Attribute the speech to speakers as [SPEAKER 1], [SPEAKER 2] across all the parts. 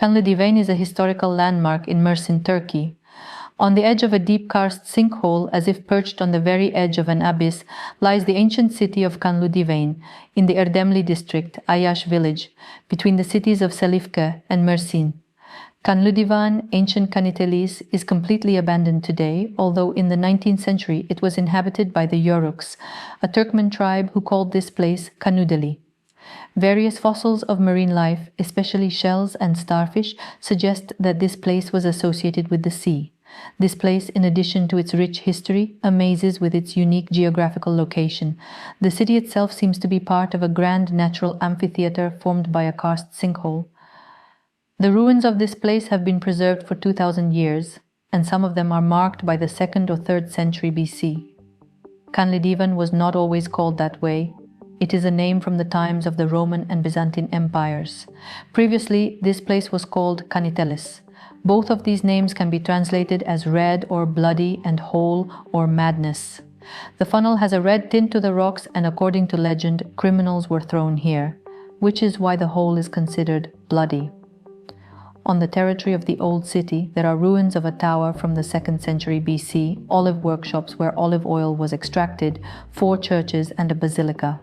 [SPEAKER 1] Kanlıdivane is a historical landmark in Mersin, Turkey. On the edge of a deep karst sinkhole, as if perched on the very edge of an abyss, lies the ancient city of Kanlıdivane in the Erdemli district, Ayaş village, between the cities of Selifke and Mersin. Kanlıdivane, ancient Kanıtellis, is completely abandoned today, although in the 19th century it was inhabited by the Yoruks, a Turkmen tribe who called this place Kanıtellis. Various fossils of marine life, especially shells and starfish, suggest that this place was associated with the sea. This place, in addition to its rich history, amazes with its unique geographical location. The city itself seems to be part of a grand natural amphitheater formed by a karst sinkhole. The ruins of this place have been preserved for 2000 years, and some of them are marked by the 2nd or 3rd century BC. Kanlidivane was not always called that way. It is a name from the times of the Roman and Byzantine empires. Previously, this place was called Kanıtellis. Both of these names can be translated as red or bloody and hole or madness. The funnel has a red tint to the rocks, and according to legend, criminals were thrown here, which is why the hole is considered bloody. On the territory of the old city, there are ruins of a tower from the 2nd century BC, olive workshops where olive oil was extracted, 4 churches, and a basilica.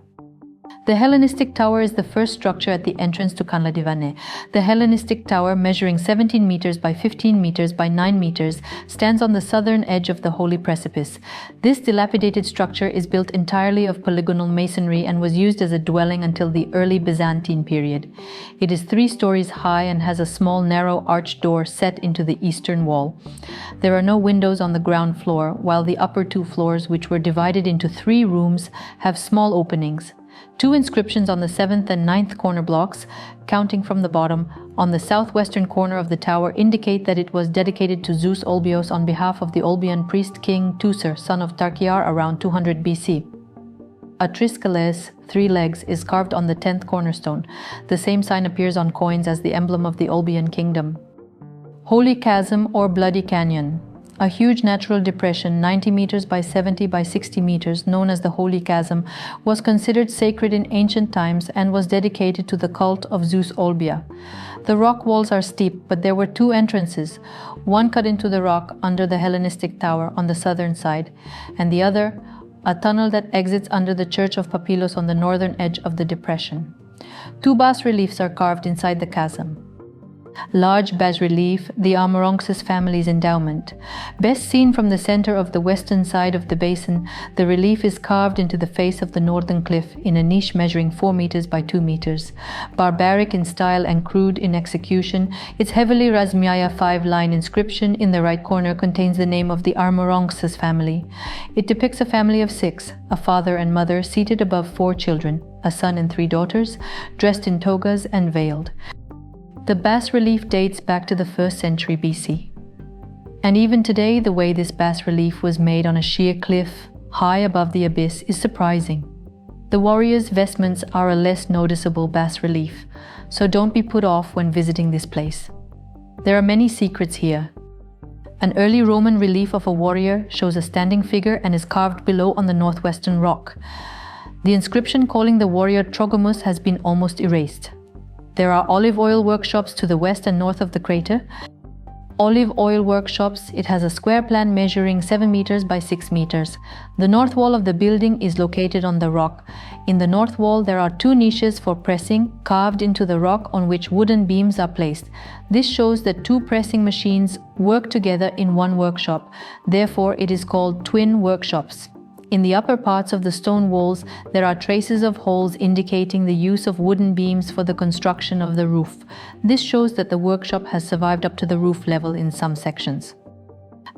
[SPEAKER 1] The Hellenistic tower is the first structure at the entrance to Kanlidivane. The Hellenistic tower, measuring 17 meters by 15 meters by 9 meters, stands on the southern edge of the holy precipice. This dilapidated structure is built entirely of polygonal masonry and was used as a dwelling until the early Byzantine period. It is 3 stories high and has a small narrow arched door set into the eastern wall. There are no windows on the ground floor, while the upper 2 floors, which were divided into 3 rooms, have small openings. 2 inscriptions on the 7th and 9th corner blocks, counting from the bottom, on the southwestern corner of the tower indicate that it was dedicated to Zeus Olbios on behalf of the Olbian priest king Teucer, son of Tarkiar, around 200 BC. A triskales, 3 legs, is carved on the 10th cornerstone. The same sign appears on coins as the emblem of the Olbian kingdom. Holy Chasm or Bloody Canyon. A huge natural depression, 90 meters by 70 by 60 meters, known as the Holy Chasm, was considered sacred in ancient times and was dedicated to the cult of Zeus Olbia. The rock walls are steep, but there were 2 entrances, one cut into the rock under the Hellenistic tower on the southern side, and the other, a tunnel that exits under the church of Papilos on the northern edge of the depression. 2 bas-reliefs are carved inside the chasm. Large bas-relief, the Amarongsus family's endowment. Best seen from the center of the western side of the basin, the relief is carved into the face of the northern cliff in a niche measuring 4 meters by 2 meters. Barbaric in style and crude in execution, its heavily Razmiaya 5-line inscription in the right corner contains the name of the Amarongsus family. It depicts a family of 6, a father and mother seated above 4 children, a son and 3 daughters, dressed in togas and veiled. The bas-relief dates back to the 1st century BC. And even today, the way this bas-relief was made on a sheer cliff, high above the abyss, is surprising. The warrior's vestments are a less noticeable bas-relief, so don't be put off when visiting this place. There are many secrets here. An early Roman relief of a warrior shows a standing figure and is carved below on the northwestern rock. The inscription calling the warrior Trogomus has been almost erased. There are olive oil workshops to the west and north of the crater. Olive oil workshops, it has a square plan measuring 7 meters by 6 meters. The north wall of the building is located on the rock. In the north wall, there are 2 niches for pressing carved into the rock on which wooden beams are placed. This shows that 2 pressing machines work together in one workshop. Therefore, it is called twin workshops. In the upper parts of the stone walls, there are traces of holes indicating the use of wooden beams for the construction of the roof. This shows that the workshop has survived up to the roof level in some sections.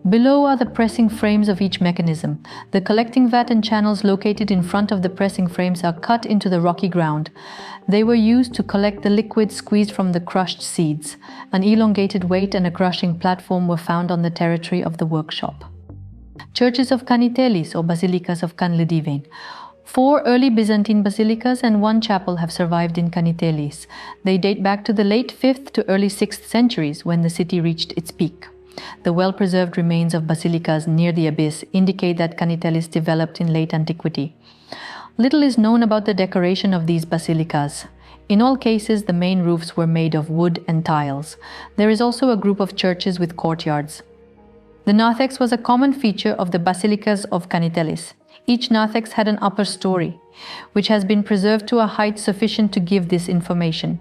[SPEAKER 1] Below are the pressing frames of each mechanism. The collecting vat and channels located in front of the pressing frames are cut into the rocky ground. They were used to collect the liquid squeezed from the crushed seeds. An elongated weight and a crushing platform were found on the territory of the workshop. Churches of Kanıtellis or basilicas of Kanlıdivane. 4 early Byzantine basilicas and 1 chapel have survived in Kanıtellis. They date back to the late 5th to early 6th centuries when the city reached its peak. The well-preserved remains of basilicas near the abyss indicate that Kanıtellis developed in late antiquity. Little is known about the decoration of these basilicas. In all cases, the main roofs were made of wood and tiles. There is also a group of churches with courtyards. The narthex was a common feature of the basilicas of Kanıtellis. Each narthex had an upper story, which has been preserved to a height sufficient to give this information.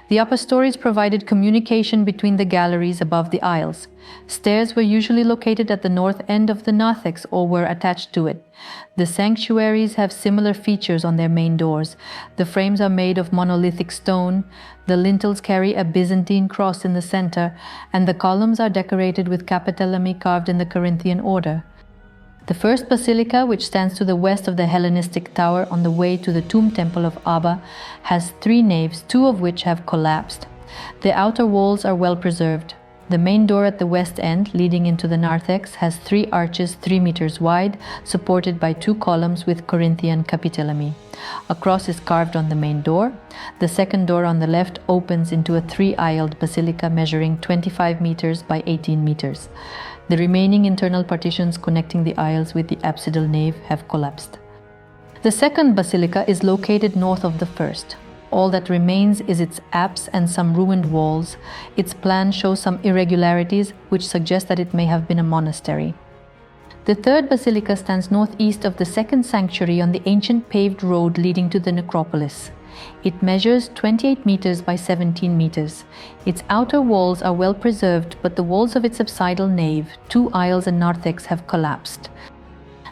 [SPEAKER 1] The upper stories provided communication between the galleries above the aisles. Stairs were usually located at the north end of the narthex or were attached to it. The sanctuaries have similar features on their main doors. The frames are made of monolithic stone, the lintels carry a Byzantine cross in the center, and the columns are decorated with capitelli carved in the Corinthian order. The first basilica, which stands to the west of the Hellenistic tower on the way to the tomb temple of Abba, has 3 naves, 2 of which have collapsed. The outer walls are well preserved. The main door at the west end, leading into the narthex, has 3 arches 3 meters wide, supported by 2 columns with Corinthian capitelli. A cross is carved on the main door. The second door on the left opens into a 3-aisled basilica measuring 25 meters by 18 meters. The remaining internal partitions connecting the aisles with the apsidal nave have collapsed. The second basilica is located north of the first. All that remains is its apse and some ruined walls. Its plan shows some irregularities, which suggest that it may have been a monastery. The third basilica stands northeast of the second sanctuary on the ancient paved road leading to the Necropolis. It measures 28 meters by 17 meters. Its outer walls are well preserved, but the walls of its apsidal nave, 2 aisles and narthex have collapsed.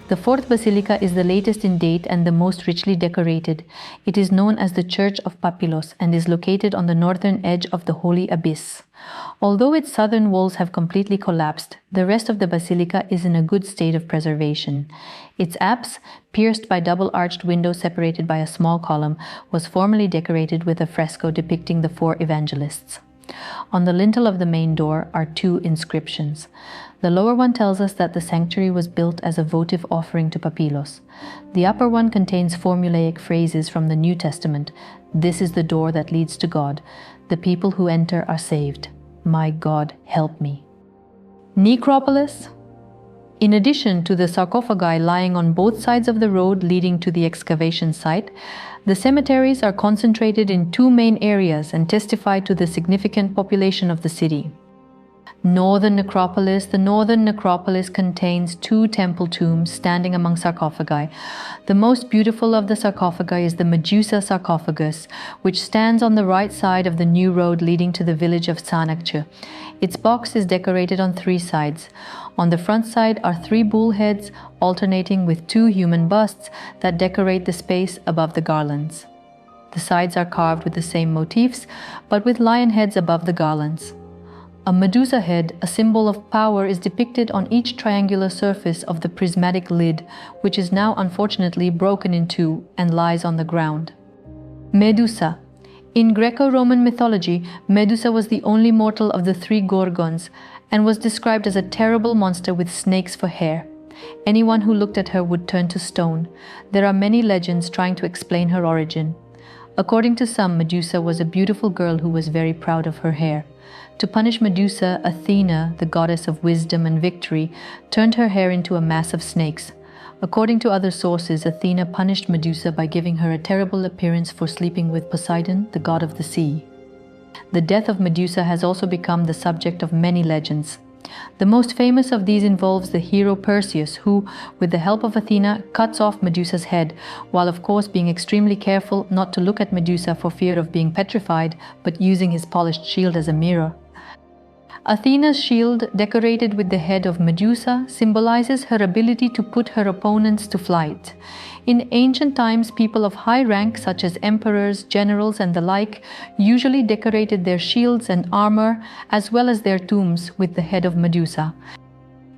[SPEAKER 1] The fourth basilica is the latest in date and the most richly decorated. It is known as the Church of Papilos and is located on the northern edge of the Holy Abyss. Although its southern walls have completely collapsed, the rest of the basilica is in a good state of preservation. Its apse, pierced by double-arched windows separated by a small column, was formerly decorated with a fresco depicting the 4 evangelists. On the lintel of the main door are 2 inscriptions. The lower one tells us that the sanctuary was built as a votive offering to Papilos. The upper one contains formulaic phrases from the New Testament. This is the door that leads to God. The people who enter are saved. My God, help me. Necropolis. In addition to the sarcophagi lying on both sides of the road leading to the excavation site, the cemeteries are concentrated in 2 main areas and testify to the significant population of the city. Northern Necropolis. The northern necropolis contains 2 temple tombs standing among sarcophagi. The most beautiful of the sarcophagi is the Medusa sarcophagus, which stands on the right side of the new road leading to the village of Çanakçı. Its box is decorated on 3 sides. On the front side are 3 bull heads alternating with 2 human busts that decorate the space above the garlands. The sides are carved with the same motifs, but with lion heads above the garlands. A Medusa head, a symbol of power, is depicted on each triangular surface of the prismatic lid, which is now unfortunately broken in 2 and lies on the ground. Medusa. In Greco-Roman mythology, Medusa was the only mortal of the 3 Gorgons and was described as a terrible monster with snakes for hair. Anyone who looked at her would turn to stone. There are many legends trying to explain her origin. According to some, Medusa was a beautiful girl who was very proud of her hair. To punish Medusa, Athena, the goddess of wisdom and victory, turned her hair into a mass of snakes. According to other sources, Athena punished Medusa by giving her a terrible appearance for sleeping with Poseidon, the god of the sea. The death of Medusa has also become the subject of many legends. The most famous of these involves the hero Perseus, who, with the help of Athena, cuts off Medusa's head, while of course being extremely careful not to look at Medusa for fear of being petrified, but using his polished shield as a mirror. Athena's shield, decorated with the head of Medusa, symbolizes her ability to put her opponents to flight. In ancient times, people of high rank, such as emperors, generals, and the like, usually decorated their shields and armor, as well as their tombs, with the head of Medusa.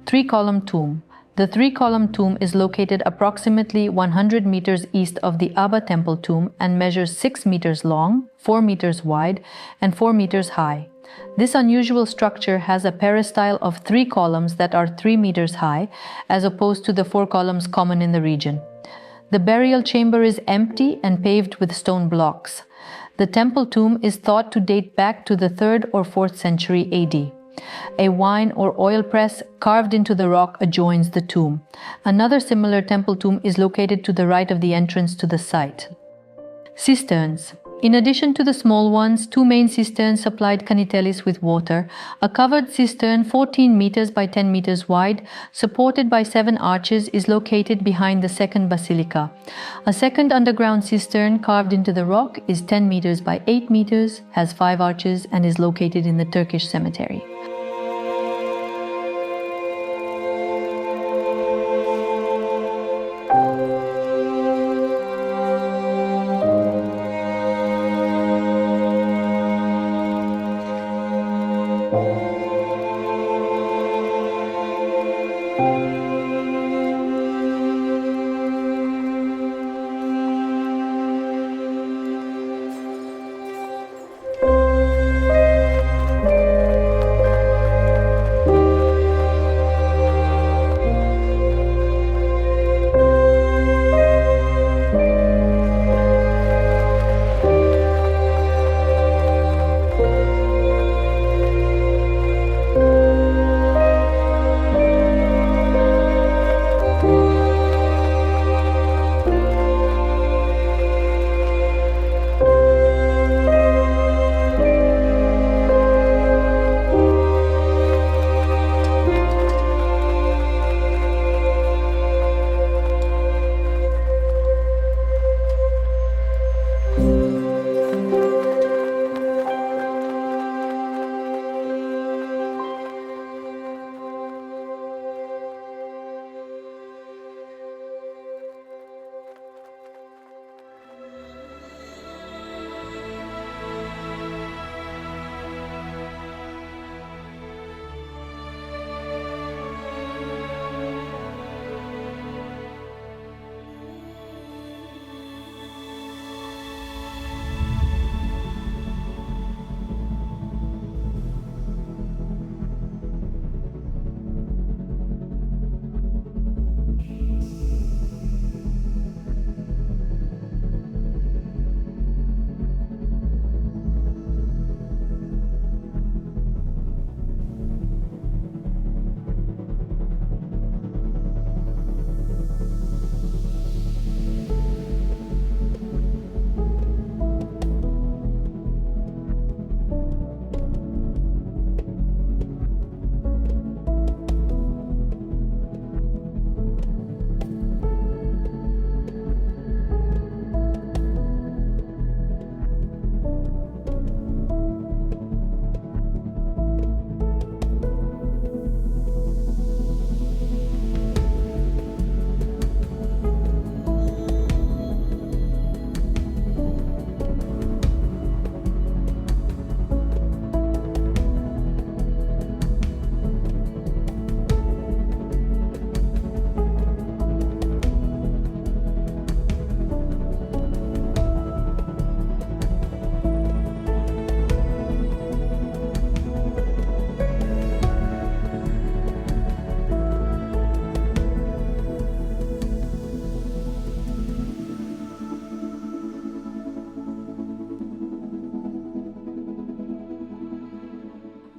[SPEAKER 1] 3-column tomb. The 3-column tomb is located approximately 100 meters east of the Abba temple tomb and measures 6 meters long, 4 meters wide, and 4 meters high. This unusual structure has a peristyle of 3 columns that are 3 meters high, as opposed to the 4 columns common in the region. The burial chamber is empty and paved with stone blocks. The temple tomb is thought to date back to the 3rd or 4th century AD. A wine or oil press carved into the rock adjoins the tomb. Another similar temple tomb is located to the right of the entrance to the site. Cisterns. In addition to the small ones, 2 main cisterns supplied Kanıtellis with water. A covered cistern 14 meters by 10 meters wide, supported by 7 arches, is located behind the second basilica. A second underground cistern carved into the rock is 10 meters by 8 meters, has 5 arches, and is located in the Turkish cemetery.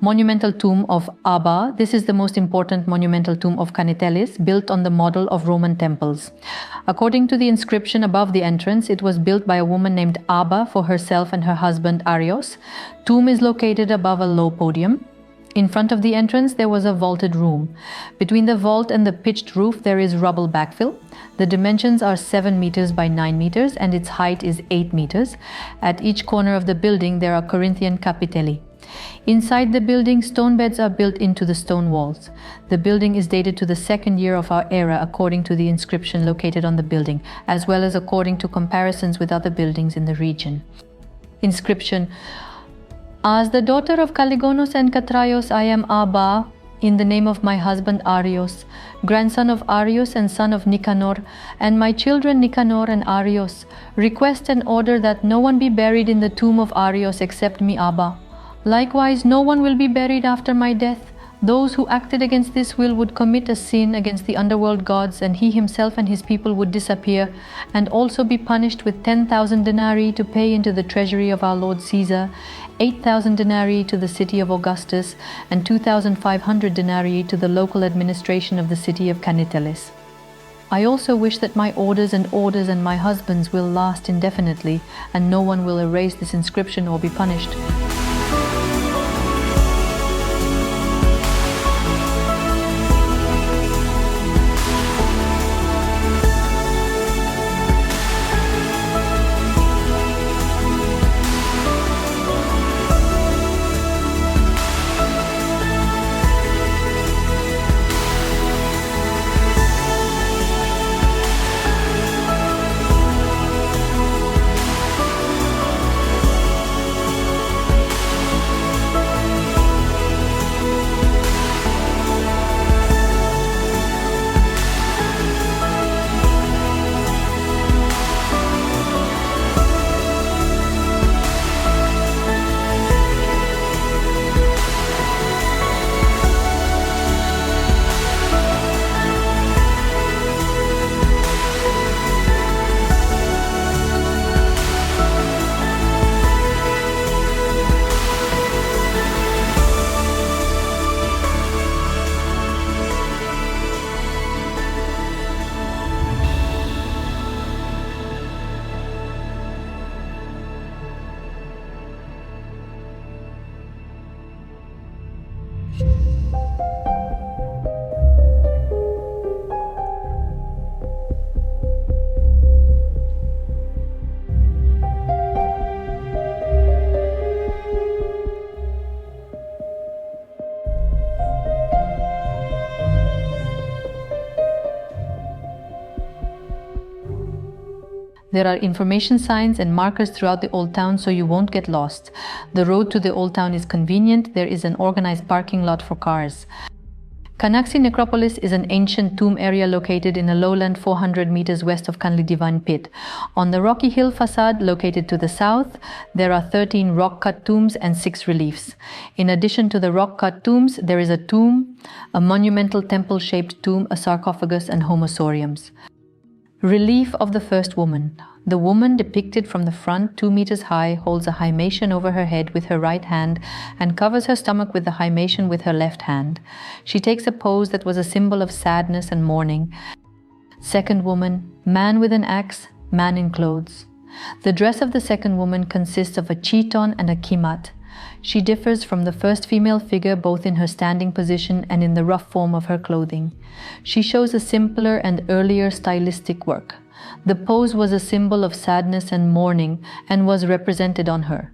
[SPEAKER 1] Monumental tomb of Abba. This is the most important monumental tomb of Kanıtellis, built on the model of Roman temples. According to the inscription above the entrance, it was built by a woman named Abba for herself and her husband Ayaş. Tomb is located above a low podium. In front of the entrance, there was a vaulted room. Between the vault and the pitched roof, there is rubble backfill. The dimensions are 7 meters by 9 meters, and its height is 8 meters. At each corner of the building, there are Corinthian capitelli. Inside the building, stone beds are built into the stone walls. The building is dated to the 2nd year of our era according to the inscription located on the building, as well as according to comparisons with other buildings in the region. Inscription: As the daughter of Kaligonos and Katraios, I am Abba, in the name of my husband Ayaş, grandson of Ayaş and son of Nicanor, and my children Nicanor and Ayaş, request and order that no one be buried in the tomb of Ayaş except me, Abba. Likewise, no one will be buried after my death. Those who acted against this will would commit a sin against the underworld gods, and he himself and his people would disappear, and also be punished with 10,000 denarii to pay into the treasury of our Lord Caesar, 8,000 denarii to the city of Augustus, and 2,500 denarii to the local administration of the city of Kanıtellis. I also wish that my orders and my husband's will last indefinitely, and no one will erase this inscription or be punished. There are information signs and markers throughout the old town so you won't get lost. The road to the old town is convenient. There is an organized parking lot for cars. Kanaki Necropolis is an ancient tomb area located in a lowland 400 meters west of Kanlidivane pit. On the rocky hill facade located to the south, there are 13 rock-cut tombs and 6 reliefs. In addition to the rock-cut tombs, there is a tomb, a monumental temple-shaped tomb, a sarcophagus, and homosauriums. Relief of the first woman. The woman depicted from the front, 2 meters high, holds a hymation over her head with her right hand and covers her stomach with the hymation with her left hand. She takes a pose that was a symbol of sadness and mourning. Second woman, man with an axe, man in clothes. The dress of the second woman consists of a chiton and a kimat. She differs from the first female figure both in her standing position and in the rough form of her clothing. She shows a simpler and earlier stylistic work. The pose was a symbol of sadness and mourning and was represented on her.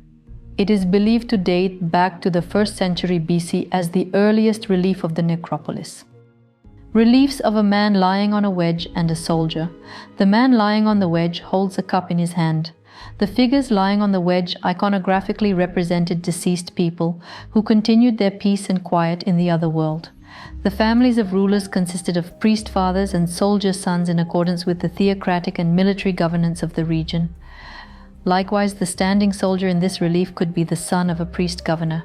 [SPEAKER 1] It is believed to date back to the 1st century BC as the earliest relief of the necropolis. Reliefs of a man lying on a wedge and a soldier. The man lying on the wedge holds a cup in his hand. The figures lying on the wedge iconographically represented deceased people who continued their peace and quiet in the other world. The families of rulers consisted of priest fathers and soldier sons in accordance with the theocratic and military governance of the region. Likewise, the standing soldier in this relief could be the son of a priest governor.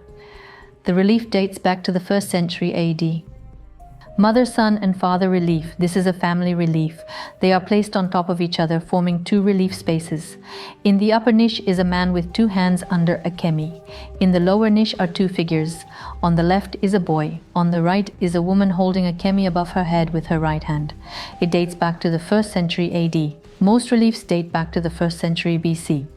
[SPEAKER 1] The relief dates back to the 1st century AD. Mother, son, and father relief. This is a family relief. They are placed on top of each other, forming 2 relief spaces. In the upper niche is a man with 2 hands under a kemi. In the lower niche are 2 figures. On the left is a boy. On the right is a woman holding a kemi above her head with her right hand. It dates back to the 1st century AD. Most reliefs date back to the 1st century BC.